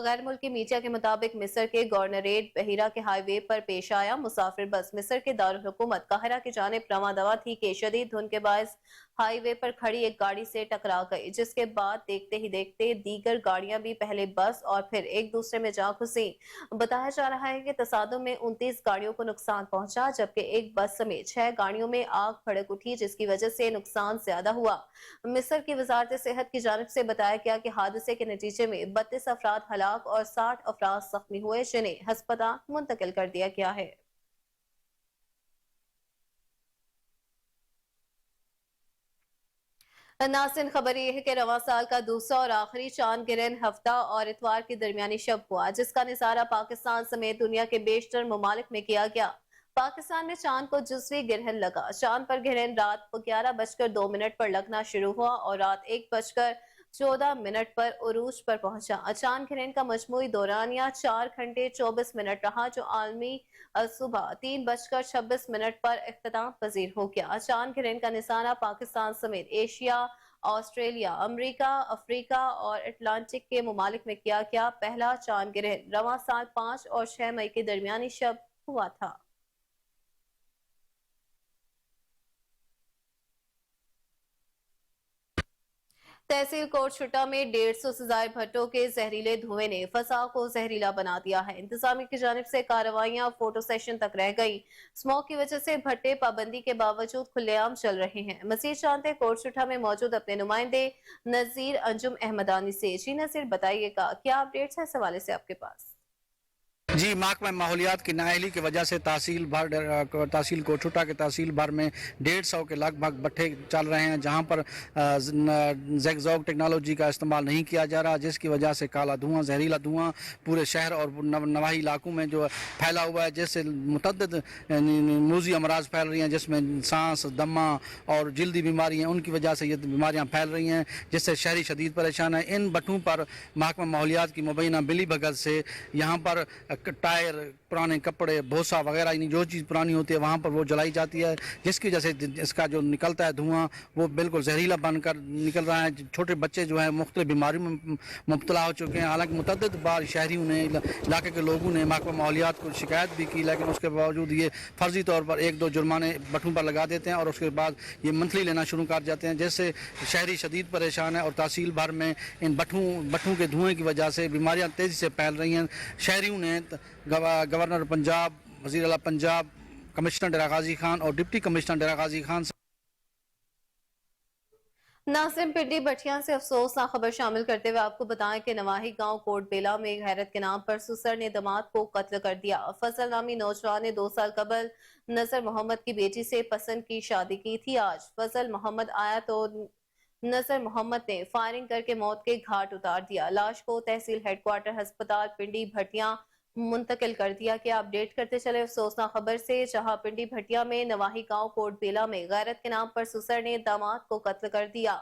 غیر ملکی میڈیا کے مطابق مصر کے گورنریٹ بحیرہ کے ہائی وے پر پیش آیا مسافر بس مصر کے دارالحکومت قاہرہ کی جانب رواں دوا تھی کہ شدید دھند کے باعث ہائی وے پر کھڑی ایک گاڑی سے ٹکرا گئی، جس کے بعد دیکھتے ہی دیکھتے دیگر گاڑیاں بھی پہلے بس اور پھر ایک دوسرے میں جا گھسیں۔ بتایا جا رہا ہے کہ تصادم میں 29 گاڑیوں کو نقصان پہنچا، جبکہ ایک بس سمیت 6 گاڑیوں میں آگ بھڑک اٹھی، جس کی وجہ سے نقصان زیادہ ہوا۔ مصر کی وزارت صحت کی جانب سے بتایا گیا کہ حادثے کے نتیجے میں 32 افراد ہلاک اور 60 افراد زخمی ہوئے، جنہیں ہسپتال منتقل کر دیا گیا ہے۔ ناظرین، خبر یہ ہے کہ رواں سال کا دوسرا اور آخری چاند گرہن ہفتہ اور اتوار کی درمیانی شب ہوا، جس کا نظارہ پاکستان سمیت دنیا کے بیشتر ممالک میں کیا گیا۔ پاکستان میں چاند کو جزوی گرہن لگا۔ چاند پر گرہن رات 11:02 پر لگنا شروع ہوا اور رات 1:14 پر عروج پر پہنچا۔ چاند گرہن کا مجموعی دورانیہ 4 گھنٹے 24 منٹ رہا، جو عالمی صبح 3:26 پر اختتام پذیر ہو گیا۔ چاند گرہن کا نظارہ پاکستان سمیت ایشیا، آسٹریلیا، امریکہ، افریقہ اور اٹلانٹک کے ممالک میں کیا گیا۔ پہلا چاند گرہن رواں سال 5 اور 6 مئی کی درمیانی شب ہوا تھا۔ تحصیل کوٹ چھٹا میں 150 سے زائد بھٹوں کے زہریلے دھوئیں نے فضا کو زہریلا بنا دیا ہے۔ انتظامیہ کی جانب سے کارروائیاں فوٹو سیشن تک رہ گئی۔ اسموگ کی وجہ سے بھٹے پابندی کے باوجود کھلے عام چل رہے ہیں۔ مزید جانتے کوٹ چھٹا میں موجود اپنے نمائندے نذیر انجم احمدانی سے۔ جی نذیر، بتائیے گا کیا اپڈیٹس ہے اس حوالے سے آپ کے پاس؟ جی، محکمہ ماحولیات کی نااہلی کی وجہ سے تحصیل کوٹ چھٹا کے تحصیل بھر میں 150 کے لگ بھگ بٹھے چل رہے ہیں، جہاں پر زیگزاگ ٹیکنالوجی کا استعمال نہیں کیا جا رہا، جس کی وجہ سے کالا دھواں، زہریلا دھواں پورے شہر اور نواحی علاقوں میں جو پھیلا ہوا ہے، جس سے متعدد موذی امراض پھیل رہی ہیں، جس میں سانس، دمہ اور جلدی بیماری ہیں۔ ان کی وجہ سے یہ بیماریاں پھیل رہی ہیں، جس سے شہری شدید پریشان ہیں۔ ان بٹھوں پر محکمہ ماحولیات کی مبینہ بلی بھگت سے یہاں پر टायर, पुराने कपड़े, भूसा वगैरह, यानी जो चीज़ पुरानी होती है वहाँ पर वो जलाई जाती है, जिसकी वजह से इसका जो निकलता है धुआं वो बिल्कुल जहरीला बनकर निकल रहा है। छोटे बच्चे जो हैं मुख्तलिफ बीमारियों में मुब्तला हो चुके हैं। हालांकि मुतअद्दिद बार शहरियों ने, इलाके के लोगों ने महकमा माहौलियात को शिकायत भी की, लेकिन उसके बावजूद ये फर्जी तौर पर 1-2 जुर्माने भट्ठों पर लगा देते हैं और उसके बाद ये मंथली लेना शुरू कर जाते हैं, जिससे शहरी शदीद परेशान है और तहसील भर में इन भट्ठों के धुएँ की वजह से बीमारियाँ तेज़ी से फैल रही हैं। शहरियों ने गवर्नर पंजाब, वज़ीर आला पंजाब, कमिश्नर डेरा गाजी खान और डिप्टी कमिश्नर डेरा गाजी खान से नासिम पिंडी भटिया से अफसोसनाक खबर शामिल करते हुए आपको बताएं कि नवाही गांव कोट बेला में गैरत के नाम पर सुसर ने दामाद को कत्ल कर दिया। फजल नामी नौजवान ने 2 साल कबल नजर मोहम्मद की बेटी से पसंद की शादी की थी। आज फजल मोहम्मद आया तो नजर मोहम्मद ने फायरिंग करके मौत के घाट उतार दिया। लाश को तहसील हेडक्वार्टर अस्पताल पिंडी भटिया मुंतकिल कर दिया। कि अपडेट करते चले अफसोसनाक खबर से, जहां पिंडी भटिया में नवाही गांव कोट बेला में गैरत के नाम पर सुसर ने दामाद को कत्ल कर दिया।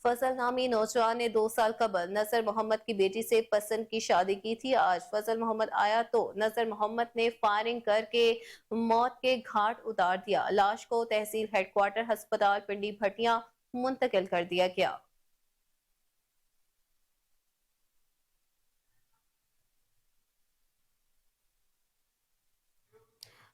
फजल नामी नौजवान ने 2 साल कबल नजर मोहम्मद की बेटी से पसंद की शादी की थी। आज फजल मोहम्मद आया तो नजर मोहम्मद ने फायरिंग करके मौत के घाट उतार दिया। लाश को तहसील हेडक्वार्टर अस्पताल पिंडी भटिया मुंतकिल कर दिया गया।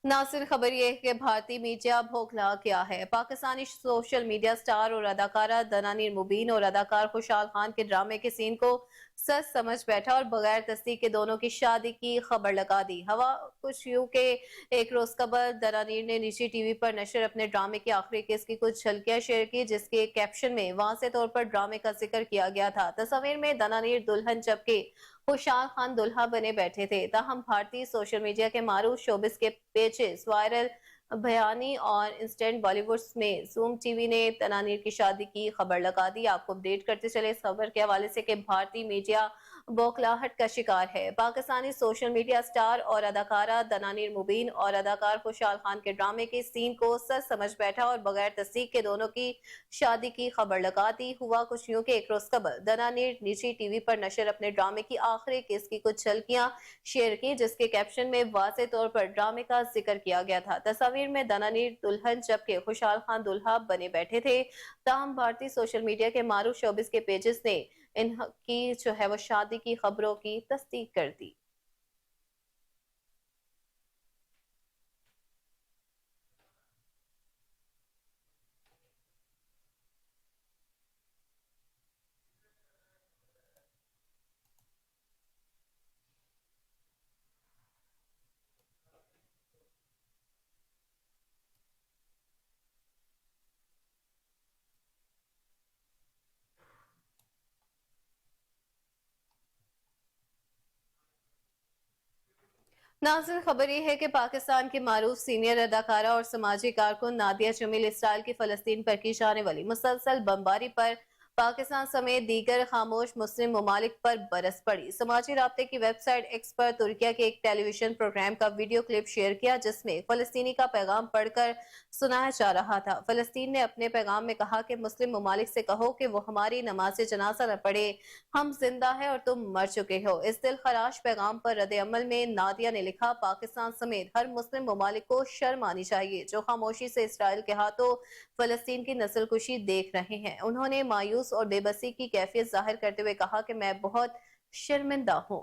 नासिर, खबर यह है कि भारतीय मीडिया भौखला गया है। पाकिस्तानी सोशल मीडिया स्टार और अदाकारा दनानीर मुबीन और अदाकार खुशहाल खान के ड्रामे के सीन को सच समझ बैठा और बगैर तस्दीक के दोनों की शादी की खबर लगा दी। हवा कुछ यूं के एक रोज कबल दनानीर ने निजी टीवी पर नशर अपने ड्रामे के आखिरी केस की कुछ झलकियां शेयर की, जिसके कैप्शन में वाज़ेह तौर पर ड्रामे का जिक्र किया गया था। तस्वीर में दनानीर दुल्हन जबकि खुशहाल खान दुल्हा बने बैठे थे। ताहम भारतीय सोशल मीडिया के मारूफ शोबिस के पेजेस वायरल बयानी और इंस्टेंट बॉलीवुड में जूम टीवी ने दनानीर की शादी की खबर लगा दी। आपको अपडेट करते चले इस खबर के हवाले से कि भारतीय मीडिया बौखलाहट का शिकार है। पाकिस्तानी सोशल मीडिया स्टार और अदाकारा दनानीर मुबीन और अदाकार खुशहाल खान के ड्रामे के सीन को सच समझ बैठा और बगैर तस्दीक के दोनों की शादी की खबर लगा दी। हुआ कुछ यूं कि एक रोज कबल दनानीर निजी टीवी पर नशर अपने ड्रामे की आखिरी किस की कुछ झलकियां शेयर की, जिसके कैप्शन में वाज़ेह तौर पर ड्रामे का जिक्र किया गया था। तस्वीर में दनानीर दुल्हन जबकि खुशहाल खान दुल्हा बने बैठे थे। ताहम भारतीय सोशल मीडिया के मारूफ शोबिस के पेजेस ने इनकी जो है वो शादी की खबरों की तस्दीक कर दी। नाज़रीन, खबर यह है कि पाकिस्तान की मारूफ सीनियर अदाकारा और समाजी कारकुन नादिया जमील इसराइल की फलस्तीन पर की जाने वाली मुसलसल बमबारी पर पाकिस्तान समेत दीगर खामोश मुस्लिम ममालिक पर बरस पड़ी। समाजी राब्ते की वेबसाइट एक्स पर तुर्किया के एक टेलीविजन प्रोग्राम का वीडियो क्लिप शेयर किया, जिसमें फलस्तीनी का पैगाम पढ़कर सुनाया जा रहा था। फलस्तीन ने अपने पैगाम में कहा कि मुस्लिम ममालिक से कहो कि वो हमारी नमाज जनाजा न पढ़े, हम जिंदा है और तुम मर चुके हो। इस दिल खराश पैगाम पर रद्द अमल में नादिया ने लिखा, पाकिस्तान समेत हर मुस्लिम ममालिक को शर्म आनी चाहिए जो खामोशी से इसराइल के हाथों फलस्तीन की नस्लकुशी देख रहे हैं। उन्होंने मायूस और बेबसी की कैफियत जाहिर करते हुए कहा कि मैं बहुत शर्मिंदा हूं।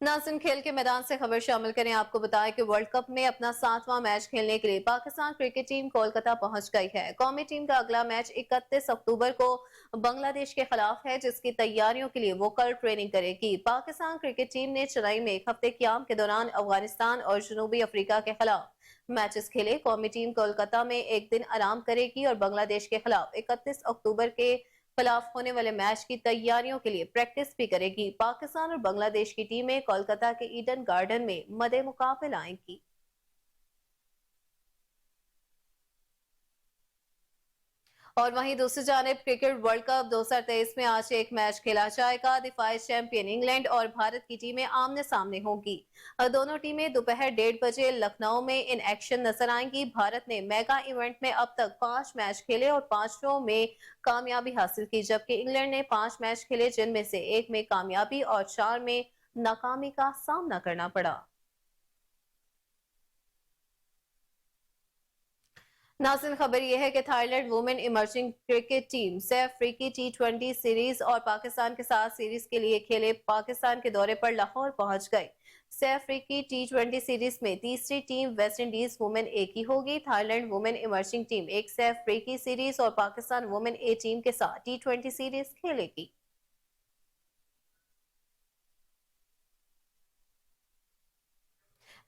नाज़रीन, खेल के मैदान से खबर शामिल करें। आपको बताएं कि वर्ल्ड कप में अपना 7वां मैच खेलने के लिए पाकिस्तान क्रिकेट टीम कोलकाता पहुंच गई है। कौमी टीम का अगला मैच 31 अक्टूबर को बांग्लादेश के खिलाफ है, जिसकी तैयारियों के लिए वो कल ट्रेनिंग करेगी। पाकिस्तान क्रिकेट टीम ने चेन्नई में एक हफ्ते क्याम के दौरान अफगानिस्तान और जनूबी अफ्रीका के खिलाफ मैचेस खेले। कौमी टीम कोलकाता में एक दिन आराम करेगी और बांग्लादेश के खिलाफ 31 अक्टूबर के खिलाफ होने वाले मैच की तैयारियों के लिए प्रैक्टिस भी करेगी। पाकिस्तान और बांग्लादेश की टीमें कोलकाता के ईडन गार्डन में मदे मुकाबले आएंगी। और वहीं दूसरी जानिब क्रिकेट वर्ल्ड कप 2023 में आज एक मैच खेला जाएगा। दिफाई चैंपियन इंग्लैंड और भारत की टीमें आमने सामने होंगी। दोनों टीमें दोपहर 1:30 बजे लखनऊ में इन एक्शन नजर आएंगी। भारत ने मेगा इवेंट में अब तक 5 मैच खेले और 5 में कामयाबी हासिल की, जबकि इंग्लैंड ने 5 मैच खेले जिनमें से 1 में कामयाबी और 4 में नाकामी का सामना करना पड़ा। नाज़रीन, खबर यह है कि Thailand women emerging cricket team Saif अफ्रीकी T20 सीरीज और पाकिस्तान के साथ सीरीज के लिए खेले पाकिस्तान के दौरे पर लाहौर पहुंच गए। सैफ अफ्रीकी T20 सीरीज में तीसरी टीम वेस्ट इंडीज वुमेन ए की होगी। थाईलैंड वुमेन इमर्जिंग टीम एक सैफ अफ्रीकी सीरीज और पाकिस्तान वुमेन ए टीम के साथ T20 सीरीज खेलेगी।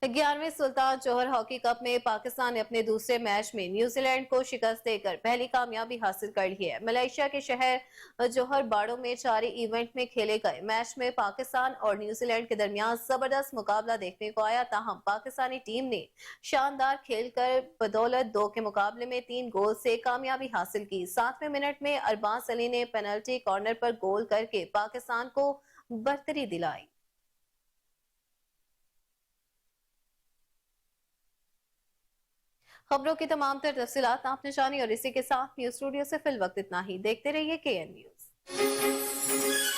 11वें सुल्तान जोहर हॉकी कप में पाकिस्तान ने अपने दूसरे मैच में न्यूजीलैंड को शिकस्त देकर पहली कामयाबी हासिल कर ली है। मलेशिया के शहर जोहर बाड़ो में जारी इवेंट में खेले गए मैच में पाकिस्तान और न्यूजीलैंड के दरमियान जबरदस्त मुकाबला देखने को आया। ताहम पाकिस्तानी टीम ने शानदार खेलकर बदौलत 2 के मुकाबले में 3 गोल से कामयाबी हासिल की। 7वें मिनट में अरबाज अली ने पेनल्टी कॉर्नर पर गोल करके पाकिस्तान को बरतरी दिलाई। खबरों की तमाम तर तफसीलात आपने जानी और इसी के साथ न्यूज स्टूडियो से फिल वक्त इतना ही। देखते रहिए KN न्यूज।